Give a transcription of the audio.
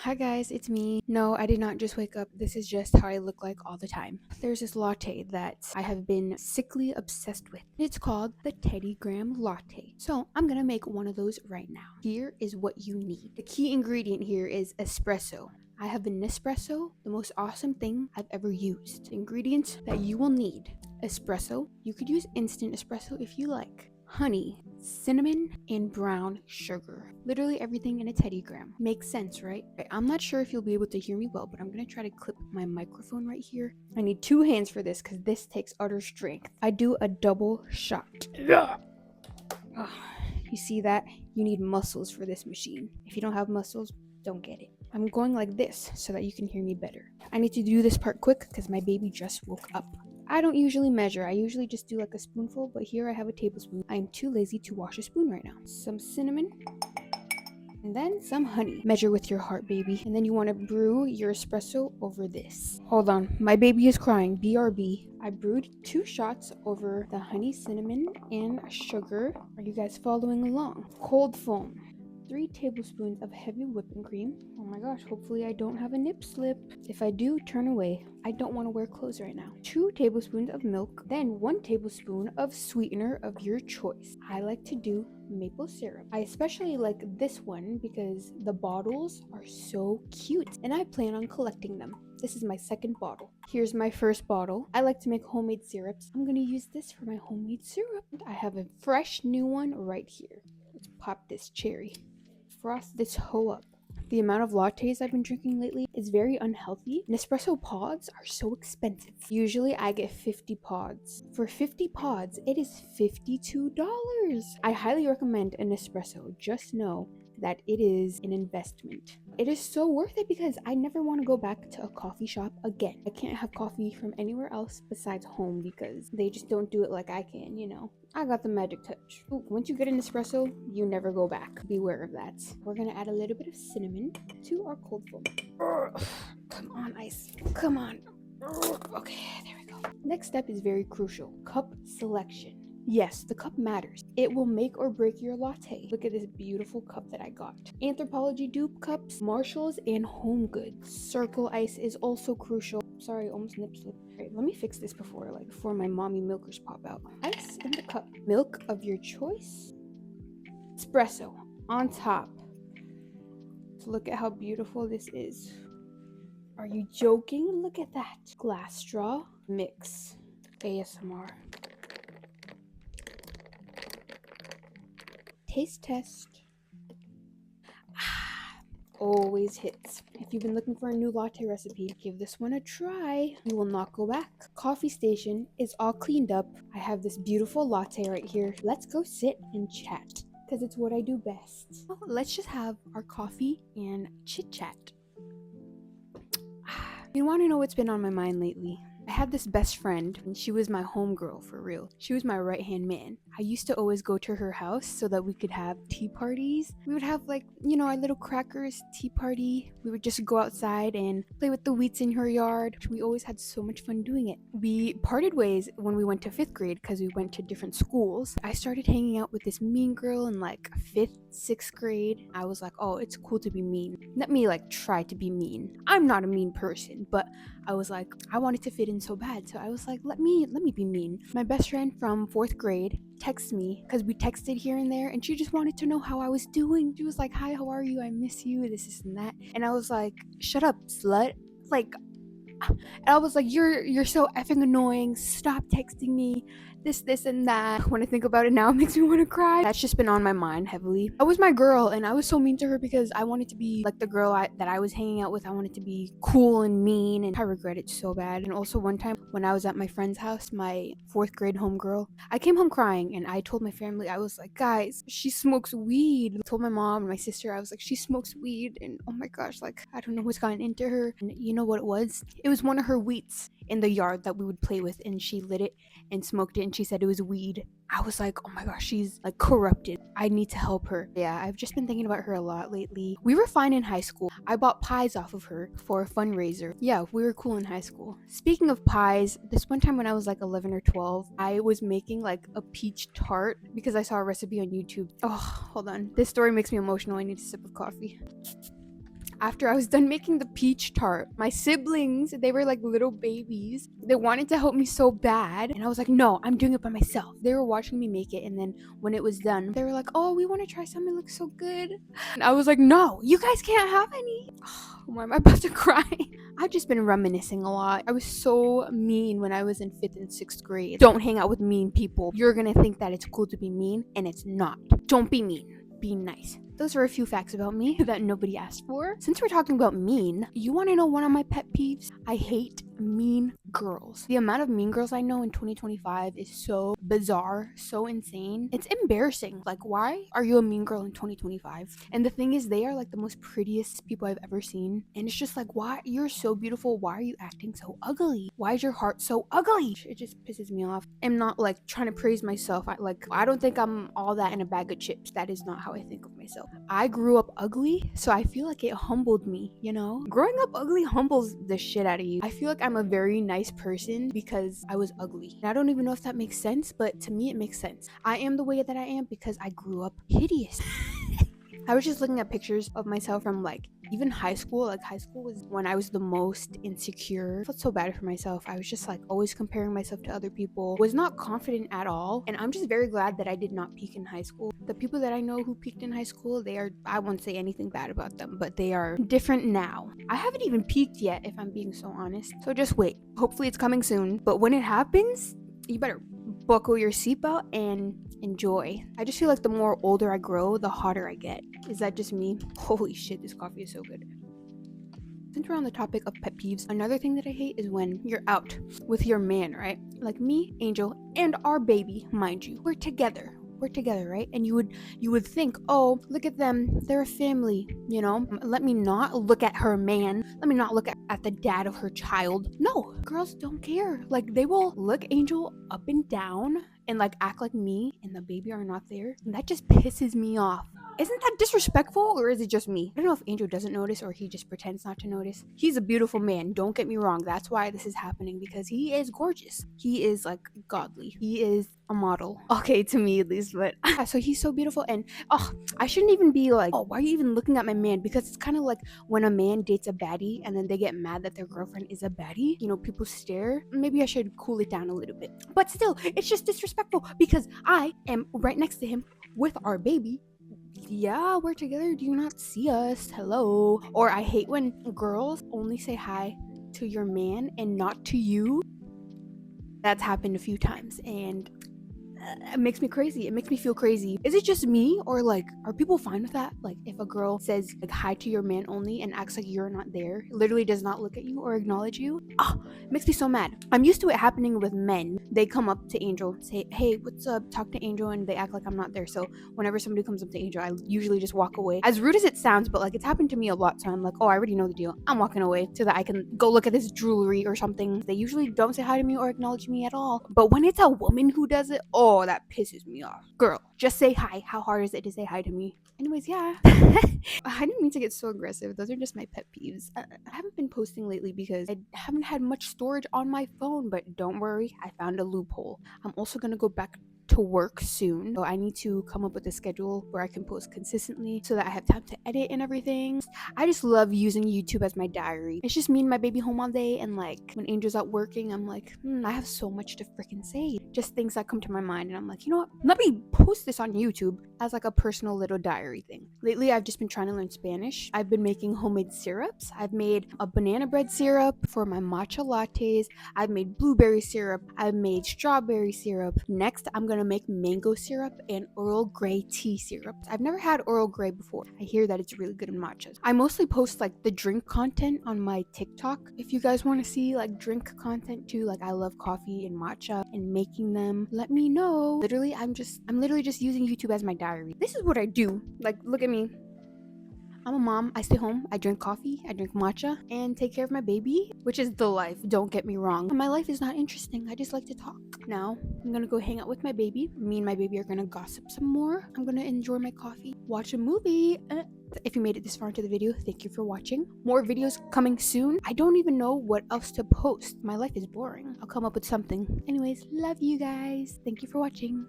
Hi guys, it's me. No, I did not just wake up. This is just how I look like all the time. There's this latte that I have been sickly obsessed with. It's called the Teddy Graham Latte. So I'm gonna make one of those right now. Here is what you need. The key ingredient here is espresso. I have a Nespresso, the most awesome thing I've ever used. The ingredients that you will need: espresso. You could use instant espresso if you like. Honey, cinnamon, and brown sugar. Literally everything in a Teddy Graham. Makes sense, right? I'm not sure if you'll be able to hear me well, but I'm gonna try to clip my microphone right here. I need two hands for this because this takes utter strength. I do a double shot. Ugh. You see that? You need muscles for this machine. If you don't have muscles, don't get it. I'm going like this so that you can hear me better. I need to do this part quick because my baby just woke up. I don't usually measure. I usually just do like a spoonful, but here I have a tablespoon. I am too lazy to wash a spoon right now. Some cinnamon, and then some honey. Measure with your heart, baby. And then you want to brew your espresso over this. Hold on, my baby is crying. BRB. I brewed 2 shots over the honey, cinnamon, and sugar. Are you guys following along? Cold foam. 3 tablespoons of heavy whipping cream. Oh my gosh, hopefully I don't have a nip slip. If I do, turn away. I don't want to wear clothes right now. 2 tablespoons of milk, then 1 tablespoon of sweetener of your choice. I like to do maple syrup. I especially like this one because the bottles are so cute and I plan on collecting them. This is my second bottle. Here's my first bottle. I like to make homemade syrups. I'm gonna use this for my homemade syrup. I have a fresh new one right here. Let's pop this cherry. Frost this hoe up. The amount of lattes I've been drinking lately is very unhealthy. Nespresso pods are so expensive. Usually I get 50 pods. For 50 pods, it is $52. I highly recommend an espresso. Just know that it is an investment. It is so worth it because I never want to go back to a coffee shop again. I can't have coffee from anywhere else besides home because they just don't do it like I can, you know. I got the magic touch. Ooh, once you get an espresso, you never go back. Beware of that. We're gonna add a little bit of cinnamon to our cold foam. Come on, ice. Come on. Okay, there we go. Next step is very crucial. Cup selection. Yes, the cup matters. It will make or break your latte. Look at this beautiful cup that I got. Anthropologie dupe cups, Marshalls, and Home Goods. Circle ice is also crucial. Sorry, almost nip slip. Alright, let me fix this before my mommy milkers pop out. Ice in the cup. Milk of your choice. Espresso on top. So look at how beautiful this is. Are you joking? Look at that. Glass straw. Mix. ASMR. Taste test. Always hits. If you've been looking for a new latte recipe, give this one a try. You will not go back. Coffee station is all cleaned up. I have this beautiful latte right here. Let's go sit and chat because it's what I do best. Oh, let's just have our coffee and chit chat. You want to know what's been on my mind lately? I had this best friend, and she was my homegirl for real. She was my right-hand man. I used to always go to her house so that we could have tea parties. We would have our little crackers tea party. We would just go outside and play with the weeds in her yard. We always had so much fun doing it. We parted ways when we went to 5th grade because we went to different schools. I started hanging out with this mean girl in 5th, 6th grade. I was like, oh, it's cool to be mean. Let me try to be mean. I'm not a mean person, but I was like, I wanted to fit in so bad, so I was like, let me be mean. My best friend from 4th grade texted me because we texted here and there, and she just wanted to know how I was doing. She was like, hi, how are you? I miss you, this and that. And I was like, shut up, slut. And I was like, you're so effing annoying. Stop texting me. This and that. When I think about it now, it makes me want to cry. That's just been on my mind heavily. I was my girl, and I was so mean to her because I wanted to be like the girl that I was hanging out with. I wanted to be cool and mean, and I regret it so bad. And also one time when I was at my friend's house, my 4th grade homegirl, I came home crying, and I told my family, I was like, guys, she smokes weed. I told my mom and my sister, I was like, she smokes weed, and oh my gosh, I don't know what's gotten into her. And you know what it was? It was one of her wheats in the yard that we would play with, and she lit it and smoked it, and she said it was weed. I was like, oh my gosh, she's corrupted. I need to help her. Yeah, I've just been thinking about her a lot lately. We were fine in high school. I bought pies off of her for a fundraiser. Yeah, we were cool in high school. Speaking of pies, this one time when I was 11 or 12, I was making a peach tart because I saw a recipe on YouTube. Oh, hold on. This story makes me emotional. I need a sip of coffee. After I was done making the peach tart, my siblings, they were like little babies. They wanted to help me so bad. And I was like, no, I'm doing it by myself. They were watching me make it. And then when it was done, they were like, oh, we want to try some. It looks so good. And I was like, no, you guys can't have any. Oh, why am I about to cry? I've just been reminiscing a lot. I was so mean when I was in 5th and 6th grade. Don't hang out with mean people. You're gonna think that it's cool to be mean, and it's not. Don't be mean. Be nice. Those are a few facts about me that nobody asked for. Since we're talking about mean, you want to know one of my pet peeves? I hate mean girls. The amount of mean girls I know in 2025 is so bizarre, so insane. It's embarrassing. Like, why are you a mean girl in 2025? And the thing is, they are like the most prettiest people I've ever seen. And it's just like, why? You're so beautiful. Why are you acting so ugly? Why is your heart so ugly? It just pisses me off. I'm not like trying to praise myself. I don't think I'm all that in a bag of chips. That is not how I think of myself. I grew up ugly, so I feel like it humbled me, you know? Growing up ugly humbles the shit out of you. I feel like I'm a very nice person because I was ugly. And I don't even know if that makes sense, but to me it makes sense. I am the way that I am because I grew up hideous. I was just looking at pictures of myself from like even high school. Like high school was when I was the most insecure. I felt so bad for myself. I was just like always comparing myself to other people. Was not confident at all. And I'm just very glad that I did not peak in high school. The people that I know who peaked in high school, I won't say anything bad about them, but they are different now. I haven't even peaked yet, if I'm being so honest. So just wait. Hopefully it's coming soon. But when it happens, you better buckle your seatbelt and enjoy. I just feel like the more older I grow, the hotter I get. Is that just me? Holy shit, this coffee is so good. Since we're on the topic of pet peeves, another thing that I hate is when you're out with your man, right? Like me, Angel, and our baby, mind you. We're together, right? And you would think, oh, look at them, they're a family, you know? Let me not look at her man. Let me not look at the dad of her child. No, girls don't care. Like, they will look Angel up and down and like act like me and the baby are not there. And that just pisses me off. Isn't that disrespectful, or is it just me? I don't know if Angel doesn't notice or he just pretends not to notice. He's a beautiful man, don't get me wrong. That's why this is happening, because he is gorgeous. He is like godly. He is a model. Okay, to me at least, but so he's so beautiful. And I shouldn't even be like, oh, why are you even looking at my man? Because it's kind of like when a man dates a baddie and then they get mad that their girlfriend is a baddie. You know, people stare. Maybe I should cool it down a little bit. But still, it's just disrespectful because I am right next to him with our baby. Yeah, we're together. Do you not see us? Hello. Or I hate when girls only say hi to your man and not to you. That's happened a few times, and it makes me crazy. It makes me feel crazy. Is it just me, or like, are people fine with that? Like, if a girl says like hi to your man only and acts like you're not there, literally does not look at you or acknowledge you, it makes me so mad. I'm used to it happening with men. They come up to Angel, say, hey, what's up, talk to Angel, and they act like I'm not there. So whenever somebody comes up to Angel, I usually just walk away. As rude as it sounds, but like, it's happened to me a lot, so I'm like, oh, I already know the deal. I'm walking away so that I can go look at this jewelry or something. They usually don't say hi to me or acknowledge me at all. But when it's a woman who does it, oh, that pisses me off. Girl, just say hi. How hard is it to say hi to me? Anyways, yeah. I didn't mean to get so aggressive. Those are just my pet peeves. I haven't been posting lately because I haven't had much storage on my phone, but don't worry, I found a loophole. I'm also gonna go back to work soon, so I need to come up with a schedule where I can post consistently so that I have time to edit and everything. I just love using YouTube as my diary. It's just me and my baby home all day, and like when Angel's out working, I'm like, I have so much to freaking say. Just things that come to my mind, and I'm like, you know what? Let me post this on YouTube as like a personal little diary thing. Lately, I've just been trying to learn Spanish. I've been making homemade syrups. I've made a banana bread syrup for my matcha lattes. I've made blueberry syrup. I've made strawberry syrup. Next, I'm gonna make mango syrup and Earl Grey tea syrup. I've never had Earl Grey before. I hear that it's really good in matchas. I mostly post like the drink content on my TikTok. If you guys want to see like drink content too, like I love coffee and matcha and making them, let me know. Literally, I'm literally just using YouTube as my diary. This is what I do. Like, look at me. I'm a mom. I stay home. I drink coffee. I drink matcha and take care of my baby, which is the life. Don't get me wrong. My life is not interesting. I just like to talk. Now, I'm gonna go hang out with my baby. Me and my baby are gonna gossip some more. I'm gonna enjoy my coffee, watch a movie. If you made it this far into the video, thank you for watching. More videos coming soon. I don't even know what else to post. My life is boring. I'll come up with something. Anyways, love you guys. Thank you for watching.